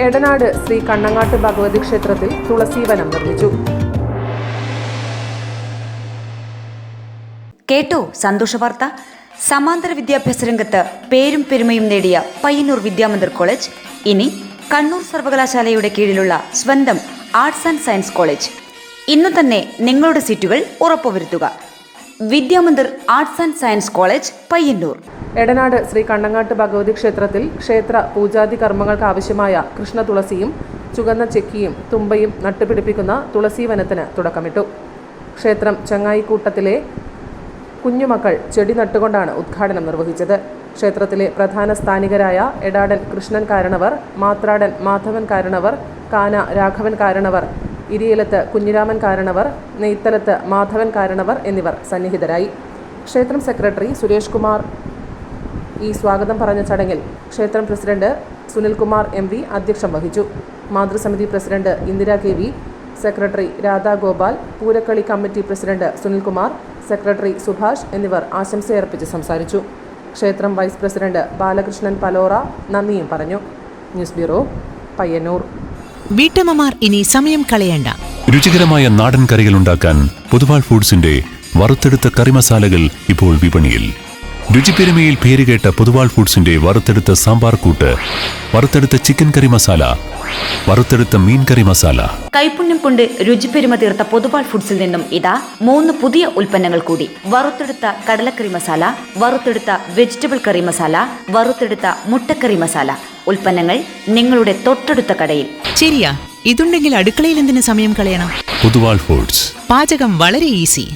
എടനാട് ശ്രീ കണ്ണങ്ങാട്ട് ഭഗവതി ക്ഷേത്രത്തിൽ തുളസീവനം നിർമ്മിച്ചു. കേട്ടോ സന്തോഷവാർത്ത. സമാന്തര വിദ്യാഭ്യാസ രംഗത്ത് പേരും പെരുമയും നേടിയ പയ്യന്നൂർ വിദ്യാമന്ദിർ കോളേജ് ഇനി കണ്ണൂർ സർവകലാശാലയുടെ കീഴിലുള്ള സ്വന്തം ആർട്സ് ആൻഡ് സയൻസ് കോളേജ്. ഇന്നു തന്നെ നിങ്ങളുടെ സീറ്റുകൾ ഉറപ്പുവരുത്തുക. Vidyamandir arts and science college, Payyanur. Edanad Shri Kannangad Bhagavathi ക്ഷേത്രത്തിൽ ക്ഷേത്ര പൂജാതി കർമ്മങ്ങൾക്ക് ആവശ്യമായ കൃഷ്ണ തുളസിയും ചുവന്ന ചെക്കിയും തുമ്പയും നട്ടുപിടിപ്പിക്കുന്ന തുളസീവനത്തിന് തുടക്കമിട്ടു. ക്ഷേത്രം ചങ്ങായിക്കൂട്ടത്തിലെ കുഞ്ഞുമക്കൾ ചെടി നട്ടുകൊണ്ടാണ് ഉദ്ഘാടനം നിർവഹിച്ചത്. ക്ഷേത്രത്തിലെ പ്രധാന സ്ഥാനികരായ എടാടൻ കൃഷ്ണൻ കാരണവർ, മാത്രാടൻ മാധവൻ കാരണവർ, കാന രാഘവൻ കാരണവർ, ഇരിയലത്ത് കുഞ്ഞിരാമൻ കാരണവർ, നെയ്ത്തലത്ത് മാധവൻ കാരണവർ എന്നിവർ സന്നിഹിതരായി. ക്ഷേത്രം സെക്രട്ടറി സുരേഷ് കുമാർ സ്വാഗതം പറഞ്ഞ ചടങ്ങിൽ ക്ഷേത്രം പ്രസിഡന്റ് സുനിൽകുമാർ MV അധ്യക്ഷം വഹിച്ചു. മാതൃസമിതി president Indira KV, secretary Radhagopal, Poorakkali committee president Sunilkumar, secretary Subhash എന്നിവർ ആശംസയർപ്പിച്ച് സംസാരിച്ചു. ക്ഷേത്രം വൈസ് പ്രസിഡന്റ് ബാലകൃഷ്ണൻ പലോറ നന്ദിയും പറഞ്ഞു. News bureau, Payyanur. വീട്ടമ്മമാർ ഇനി സമയം കളയണ്ട. രുചികരമായ നാടൻ കറികൾ ഉണ്ടാക്കാൻ പൊതുവാൾ ഫുഡ്സിന്റെ വറുത്തെടുത്ത കറി മസാലകൾ ഇപ്പോൾ വിപണിയിൽ. രുചിപ്പെരുമയിൽ പേരുകേട്ട പൊതുവാൾ ഫുഡ്സിന്റെ വറുത്തെടുത്ത സാമ്പാർ കൂട്ട്, വറുത്തെടുത്ത ചിക്കൻ കറി മസാല, വറുത്തെടുത്ത മീൻ കറി മസാല. കൈപുണ്യം കൊണ്ട് രുചിപ്പെരുമ തീർത്ത പൊതുവാൾ ഫുഡ്സിൽ നിന്നും ഇതാ 3 പുതിയ ഉൽപ്പന്നങ്ങൾ കൂടി. വറുത്തെടുത്ത കടലക്കറി മസാല, വറുത്തെടുത്ത വെജിറ്റബിൾ കറി മസാല, വറുത്തെടുത്ത മുട്ടക്കറി മസാല. ഉൽപ്പന്നങ്ങൾ നിങ്ങളുടെ തൊട്ടടുത്ത കടയിൽ. ശരിയാ, ഇതുണ്ടെങ്കിൽ അടുക്കളയിൽ എന്തിനു സമയം കളയണം? പൊതുവാൾ ഫുഡ്സ്. പാചകം വളരെ ഈസി.